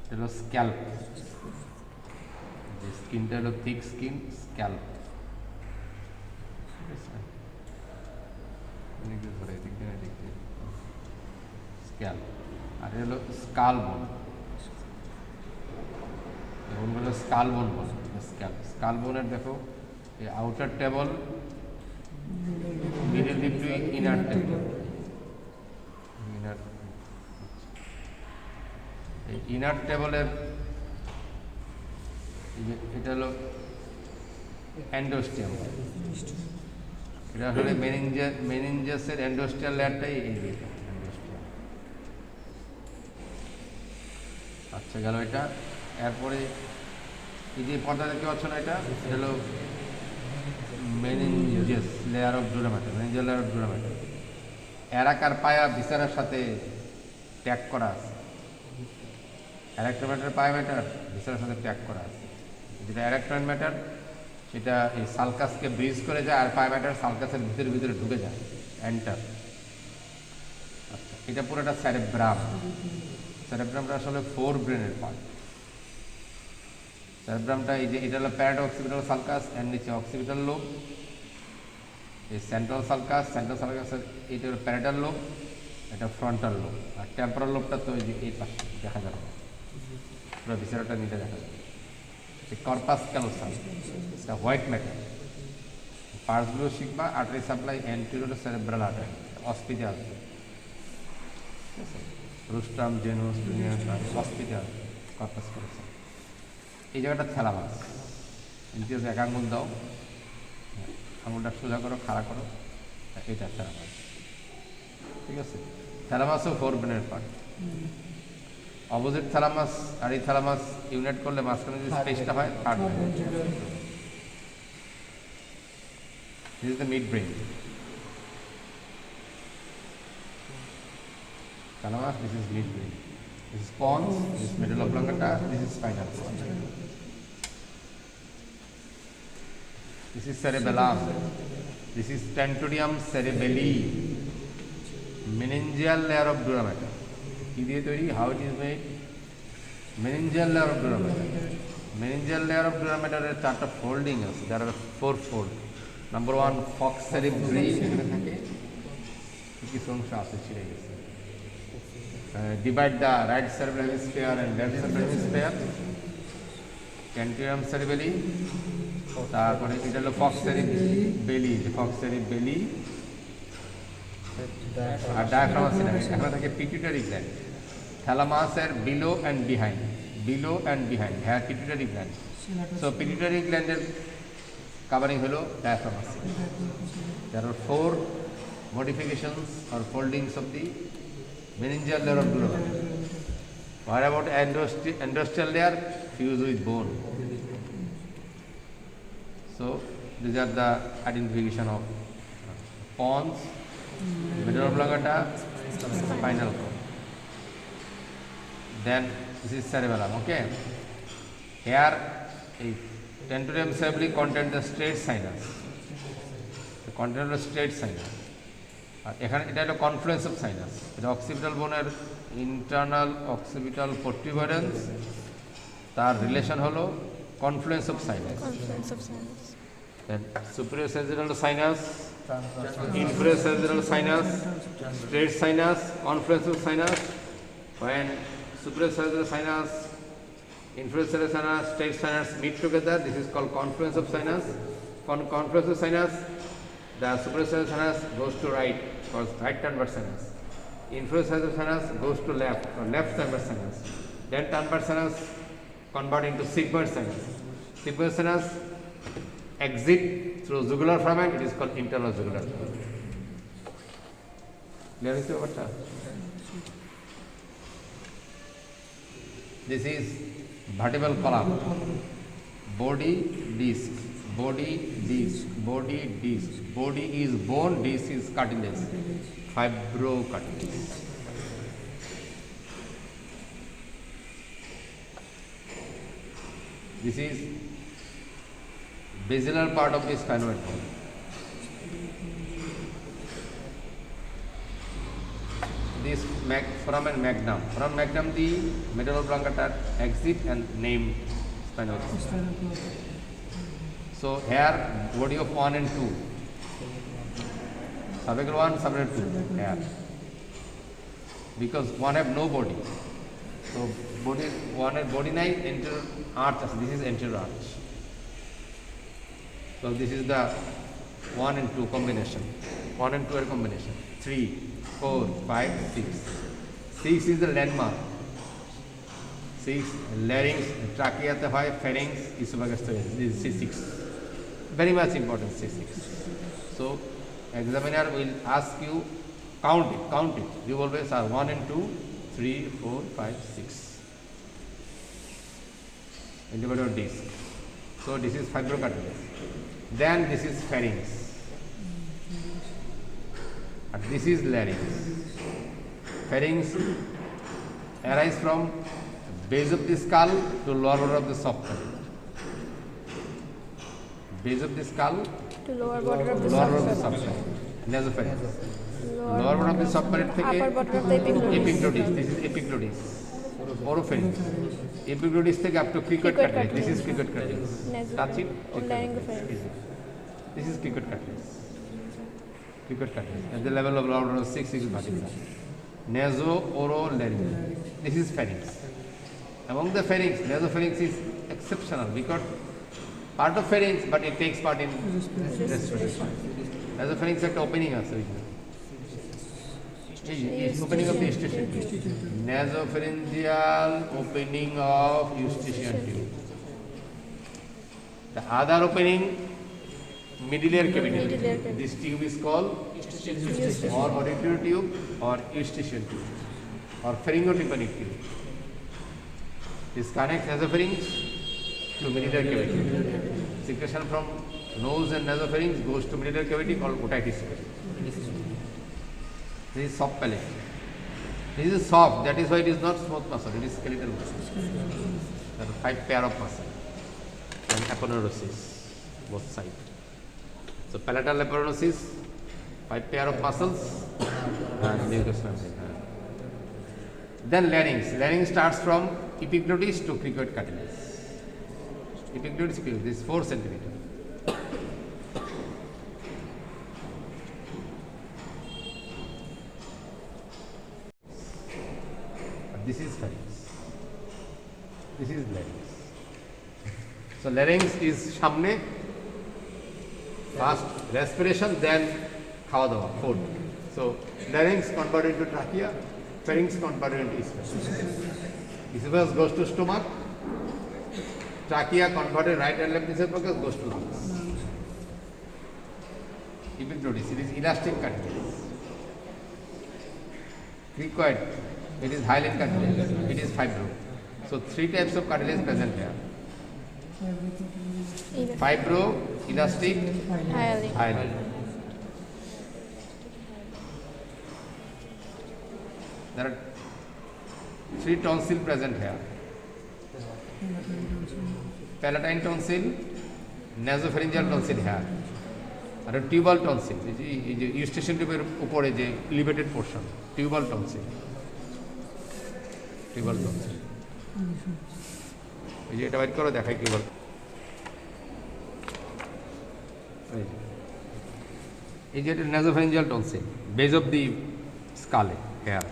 এটা হলো স্ক্যাল্প, যে স্কিনটা হলো থিক স্কিন, স্ক্যাল্প। ঠিক আছে, স্ক্যাল্প। আর এটা হলো স্কাল বোন, বোনগুলো স্কাল বোন বলে। স্ক্যাল্প, স্কাল বোনের দেখো এই outer table, middle between inner table, inner, এই ইনার টেবলের এটা হলো এন্ডোস্টিয়াম। এটা আসলে মেনিনজাসের এন্ডোস্টিয়াল লেয়ারটাই এই দিকে এন্ডোস্টিয়াম। আচ্ছা, গেল এটা। এরপরে এই যে পর্দা দেখতে পাচ্ছ না, এটা হলো meninges layer of dura mater, meningeal layer of dura mater. এরাকার পায়া বিচারের সাথে ট্যাগ করা আছে। অ্যারেক্টর ম্যাটার, পায়া ম্যাটার বিচারের সাথে ট্যাগ করা আছে। যেটা অ্যারেক্টর ম্যাটার সেটা এই সালকাসকে ব্রিজ করে যায়, আর পায়া ম্যাটার সালকাসের ভিতরে ভিতরে ঢুকে যায়, এন্টার। আচ্ছা, এটা পুরোটা সেরেব্রাম। সেরেব্রামটা আসলে ফোর ব্রেনের পার্ট। সেরেব্রামটা এই যে এটা হলো প্যারাটো অক্সিপিটাল সালকাস, এর নিচে অক্সিপিটাল লোব, এই সেন্ট্রাল সালকাস, সেন্ট্রাল সালকাসের এইটা হলো প্যারাটাল লোব, এটা ফ্রন্টাল লোব। আর টেম্পোরাল লোবটা তো এই পাশে দেখা যাবে, পুরো ভিসেরাটা নিচে দেখা যাবে। এই কর্পাস ক্যালোসাম, এটা হোয়াইট ম্যাটার। পার্টসগুলো শিখবা, artery supply anterior cerebral artery, অস্পিতে আসবে। ঠিক আছে, রুস্টাম, জেনুস, অস্পিতে আসবে, কর্পাস ক্যালোসাম। এই জায়গাটা থ্যালামাস। ইন্টিয়াস এক আঙুল দাও, আঙুলটা সোজা করো, খাড়া করো, এটা থ্যালামাস। ঠিক আছে, থ্যালামাসও ফোর ব্রেনের পার্ট। অপোজিট থ্যালামাস আর এই থ্যালামাস ইউনাইট করলে মাঝখানে যে স্পেসটা হয়, third brain. This is the mid brain. Thalamus, this is midbrain. This is pons, this is middle oblongata, this is spinal cord. This is cerebellum. This is tentorium cerebelli. Meningeal layer of dura mater. How it is made? Meningeal layer of dura mater. Meningeal layer of dura mater is chart of folding. There are four fold. Number one, fox cerebri. Divide the right cerebral hemisphere and left cerebral hemisphere. Tentorium cerebelli. তারপরে এটা হলো falx cerebelli, falx cerebelli আর diaphragm আছে না। এখানে থাকে pituitary gland, থ্যালামাসের below and behind, below and behind, হ্যাঁ পিটুইটারি গ্ল্যান্ড। সো পিটুইটারি গ্ল্যান্ডের কাভারিং হলো ডায়াফ্রাম আছে। There are four modifications or foldings of the meningeal layer of dura mater. What about endosteal layer? Fused with bone. So these are the identification of pons, middle oblongata, spinal cord. Then this is cerebellum. Okay. Here a tentorium cerebelli contains the straight sinus. The content of straight sinus. আর এখানে এটা হলো confluence of sinus. এটা occipital বোনের internal occipital protuberance, তার relation হলো confluence of sinus. Then superior sagittal sinus, inferior sagittal sinus, straight sinus, confluence of sinus. When superior sagittal sinus, inferior sagittal sinus, straight sinus meet together, this is called confluence of sinus. Confluence of sinus, the superior sagittal sinus goes to right, called right transverse sinus. Inferior sagittal sinus goes to left, or left transverse sinus. Then transverse sinus convert into sigmoid sinus. Sigmoid sinus exit through jugular foramen, it is called internal jugular foramen. Clear is your This is vertebral column, body disc, body disc, body disc. Body is bone, disc is cartilage, fibrocartilage. This is basilar part of the sphenoid bone. This foramen magnum. Foramen magnum the medulla oblongata exit and named spinal cord. So here body of 1 and 2. Cervical 1, cervical 2. Here. Because one have no body. So body one has body nine, anterior arch. This is anterior arch. So this is the 1 and 2 combination. 1 and 2 are combination. 3, 4, 5, 6. 6 is the landmark. 6 larynx, trachea, 5 pharynx, esophagus. This is C6. Very much important C6. So examiner will ask you count it. You always are 1 and 2, 3, 4, 5, 6. Individual disc. So this is fibrocartilage. Then this is pharynx. And this is larynx. Pharynx arises from base of the skull to lower border of the soft palate. Base of the skull to lower border of the soft soft palate. Nasopharynx. Lower border of the soft palate থেকে upper border of the epiglottis. This is epiglottis. Oropharynx. Epiglottis থেকে up to cricoid cartilage. This is cricoid cartilage. Touch it. Laryngopharynx. This is cricoid cartilage. Cricoid cartilage. At the level of lower border of 6 is vertebra. Naso-oro-larynx. This is pharynx. Among the pharynx, nasopharynx is exceptional because part of pharynx, but it takes part in respiration. Nasopharynx একটা opening আছে opening of the eustachian tube. Nasopharyngeal opening of eustachian tube. The other opening, middle cavity. This tube is called or auditory tube or eustachian tube or pharyngotympanic tube. This connects nasopharynx to medullary cavity. Secretion from nose and nasopharynx goes to medullary cavity called otitis. This is soft palate. This is soft, that is why it is not smooth muscle, it is skeletal muscle. There are 5 pair of muscle and aponeurosis, both sides. So palatal aponeurosis, 5 pair of muscles and mucous membrane. Then larynx. Larynx starts from epiglottis to cricoid cartilage. Epiglottis, this is 4 centimeter. This is pharynx. This is larynx. So larynx is সামনে, first respiration, then খাওয়া দাওয়া, food. So larynx converted into trachea, pharynx converted into esophagus. Esophagus goes to stomach, trachea converted right and left esophagus goes to lungs. Epiglottis, it is elastic cartilage. Cricoid, it is hyaline cartilage, it is fibro. So 3 types of cartilage present here. Fibro, elastic, hyaline. There are 3 tonsil present here. Palatine tonsil, nasopharyngeal tonsil here. And a tubal tonsil, eustachian tube উপরে যে elevated portion, tubal tonsil. Tubal tonsil. এই যে এটা বাইর করো দেখাই কি বল। এই যে এটা nasopharyngeal tonsil, base of the skull here.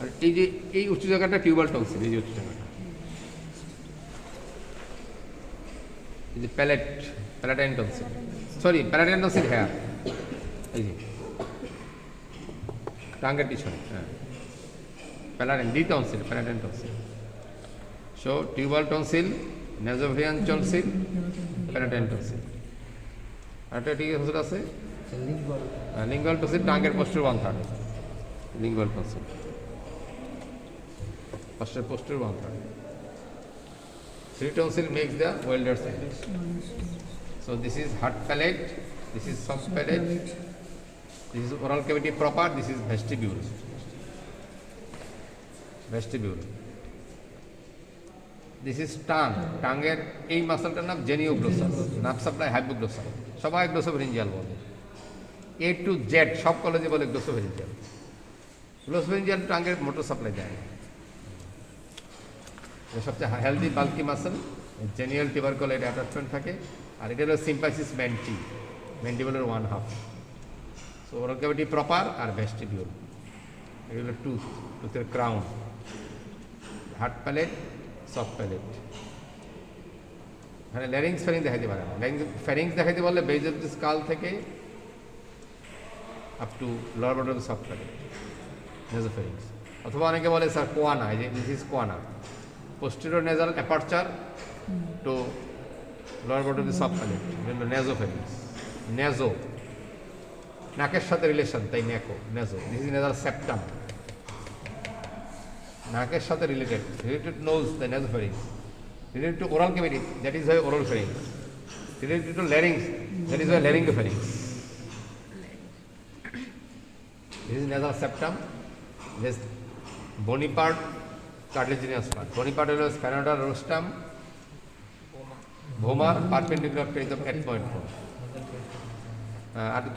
আর এই যে এই উচ্চ জায়গাটা টিউবাল টনসিল, এই যে উচ্চ জায়গাটা, এই যে palatine tonsil, sorry palatine tonsil here, এই যে টাঙ্গের পিছনে, হ্যাঁ palatine the tonsil, palatine tonsil. So tubal tonsil, nasopharyngeal tonsil, palatine tonsil. আরেকটা ঠিক আছে লিঙ্গুয়াল টনসিল, টাঙ্গের posterior 1/3, lingual tonsil. Posterior 1/3. 3 tonsil makes the welder sinus. So this is hard palate, this is soft palate, this is oral cavity proper, this is vestibule. Vestibule. This is tongue. Tongue-এর এই মাসলটার নাম জেনিওগ্লোসাস, nerve supply হাইপোগ্লোসাস, সবাই গ্লোসোফারিঞ্জিয়াল বলে। A to Z সব কলেজে বলে গ্লোসোফেরিঞ্জিয়াল। গ্লোসোফেরিঞ্জিয়াল টাঙ্গের motor supply দেয় না। এটা সবচেয়ে healthy bulky muscle, genial tubercle এটা অ্যাটাচমেন্ট থাকে, আর এটা হলো সিম্পাইসিস মেন্টি, মেন্ডিবলের 1/2। সো ওরাল ক্যাভিটি প্রপার আর ভেস্টিবিউল, এটা হলো টুথের crown, hard palate, soft palate. মানে ল্যারিংস ফ্যারিংস দেখাইতে পারে না। ফ্যারিংস দেখাইতে বললে বেজ অফ দি স্কাল থেকে up to lower bottom soft palate, nasopharynx. অথবা অনেকে বলে স্যার কোয়ানা, এই যে this is choana, posterior nasal aperture to lower bottom of the soft palate, nasopharynx, naso, নাকের সাথে রিলেশন, তাই নেকো, naso, this is nasal septum, নাকের সাথে related nose, the nasopharynx, related to oral cavity, that is why oral pharynx, related to larynx, that is why laryngopharynx. This is nasal septum, this bony part, cartilaginous part. Bony part হলো স্প্যানোডাল রোস্টাম, vomer, perpendicular পেরিজম এটময়েড four,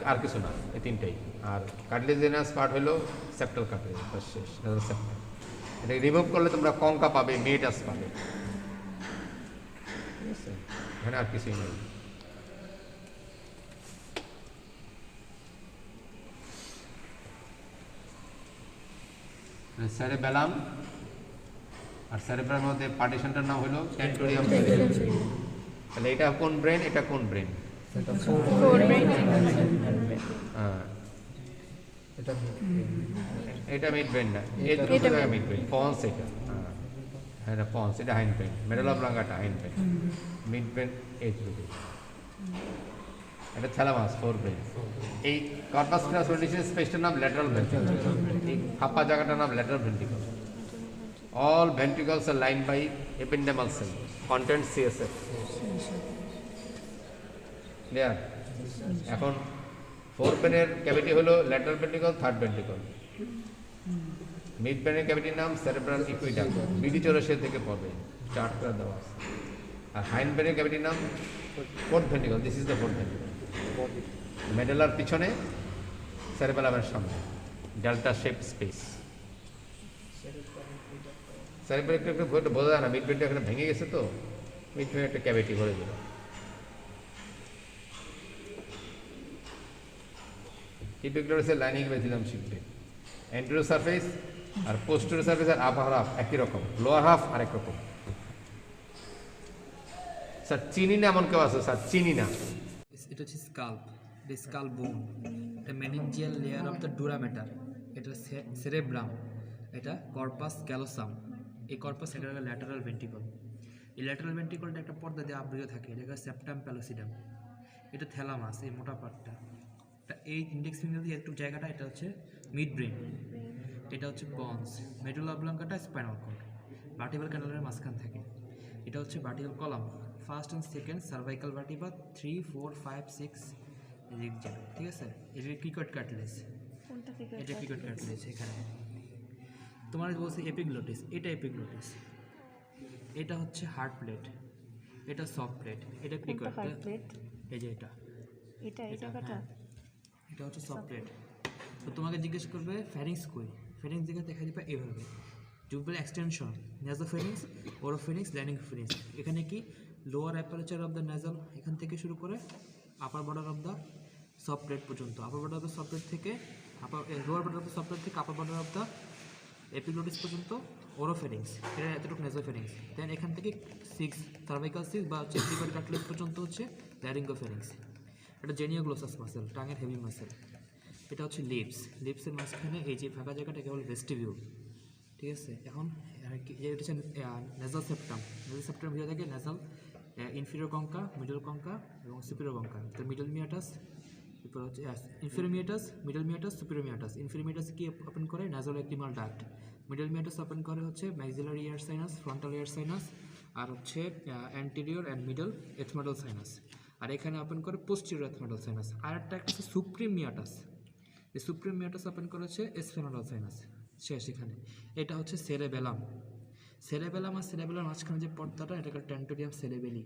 আর কিছু না, এই তিনটাই। আর cartilaginous part হলো septal cartilage, শেষ septal. এটা remove করলে তোমরা কঙ্কা পাবে, মেটাস পাবে, ঠিক আছে? এখানে আর কিছুই নেই। সেরেবেলাম আর সেরেব্রামের মধ্যে পার্টিশনটার নাম হলো টেন্টোরিয়াম। তাহলে এটা কোন ব্রেন, এটা কোন ব্রেন? forebrain, এটা মিড ব্রেন না, এটা মিড ব্রেন, পন্স এটা, হ্যাঁ এটা পন্স, এটা hind brain, medulla oblongata hind brain, mid brain এজ রুটে, এটা থ্যালামাস ফোর ব্রেন। এই কর্পাস ক্যালোসিস স্পেসটার নাম ল্যাটারাল ভেন্ট্রিকল, এই ফাঁপা জায়গাটার নাম lateral ventricle. All ventricles are lined by ependymal cell, content CSF. Clear? এখন ফোর ব্রেনের ক্যাভিটি হলো lateral ventricle, third ventricle. Mid ব্রেনের ক্যাভিটির নাম সেরেব্রাল ইকুইডাক্ট, বিডি চৌরাশি থেকে পড়বে, চার্ট করে দেওয়া আছে। আর হাইন্ড ব্রেনের ক্যাভিটির নাম fourth ventricle, this is the fourth ventricle. মেডুলার পিছনে, সেরেবেলামের সামনে, ডেল্টা শেপ স্পেস। সেরেব্রাল একটু বোঝা যায় না, মিড ব্রেনটা এখানে ভেঙে গেছে, তো মিড ব্রেনে একটা ক্যাভিটি ভরে দিল। ইপিগ্লোটাসের লাইনিং বেছিলাম শিখবে, এন্টেরিয়র সারফেস আর পোস্টেরিয়র সারফেস আর আপার হাফ একই রকম, লোয়ার হাফ আরেক রকম। স্যার চিনি না এমন কেউ আছে? স্যার চিনি না। এটা হচ্ছে স্কাল্প, এটা স্কাল বোন, এটা মেনিনজিয়াল লেয়ার অফ দ্য ডুরামেটার, এটা সেরেব্রাম, এটা কর্পাস ক্যালোসাম। এই কর্পাস এটা হলো ল্যাটারাল ভেন্ট্রিকল। এই ল্যাটারাল ভেন্ট্রিকলটা একটা পর্দা দিয়ে আবৃত থাকে, এটা সেপ্টাম প্যালোসিডাম। এটা থ্যালামাস, এই মোটা পার্টটা। এটা এই ইন্ডেক্স ফিঙ্গার দিয়ে একটু জায়গাটা, এটা হচ্ছে মিড ব্রেন, এটা হচ্ছে pons, medulla oblongata spinal cord, vertebral ক্যানালের মাঝখান থাকে। এটা হচ্ছে vertical column, first and second cervical vertebra, 3, 4, 5, 6 রিকজেন, ঠিক আছে? এটা ক্রিকট কার্টিলেজ, এটা ক্রিকট কার্টিলেজ। এখানে তোমার বলছে এপিগ্লোটিস, এটা এপিগ্লোটিস। এটা হচ্ছে হার্ড প্লেট, এটা সফট প্লেট, এটা ক্রিকট, এই যে এটা এই জায়গাটা, এটা হচ্ছে সফট প্লেট। তো তোমাকে জিজ্ঞেস করবে ফ্যারিংস কই, ফ্যারিংস দিকে দেখা দিবে এইভাবে, টিউবাল এক্সটেনশন, নেজোফ্যারিংস, ওরোফ্যারিংস, ল্যারিঙ্গোফ্যারিংস। এখানে কি lower aperture of the nasal, এখান থেকে শুরু করে upper border of the soft plate পর্যন্ত, upper border of the soft plate থেকে lower border of the soft plate থেকে upper border of the epiglottis পর্যন্ত ওরোফ্যারিংস, এটা এতটুকু নেজোফ্যারিংস। দেন এখান থেকে 6 সার্ভাইকাল 6 বা চেস্টিকল কার্টিলেজ পর্যন্ত হচ্ছে ল্যারিঙ্গোফ্যারিংস। এটা জেনিওগ্লোসাস মাসেল, টাঙের হেভি মাসেল। এটা হচ্ছে লিপস, লিপসের মাঝখানে এই যে ফাঁকা জায়গাটা কেবল ভেস্টিবিউল, ঠিক আছে? এখন এটা হচ্ছে নেজাল সেপ্টাম, নেজাল সেপ্টাম ভিতরে থাকে nasal inferior concha, middle concha এবং সুপিরিয়র কঙ্কা। তো মিডল মিয়াটাস, এরপর হচ্ছে inferior meatus, middle meatus, superior meatus. Inferior meatus কি ওপেন করে nasal lacrimal duct, middle meatus open করে হচ্ছে maxillary air sinus, frontal air sinus, আর হচ্ছে anterior and middle ethmoidal sinus. আর এখানে ওপেন করে পোস্টেরিয়র এথমোডাল সাইনাস। আর একটা হচ্ছে সুপ্রিম মিয়াটাস, এই সুপ্রিম মিয়াটাস ওপেন করেছে স্ফেনোডাল সাইনাস। শেষ এখানে এটা হচ্ছে সেরেবেলাম। সেরেবেলাম আর সেরেবেলার মাঝখানে যে পর্দাটা, এটাকে টেন্টোরিয়াম সেরেবেলি।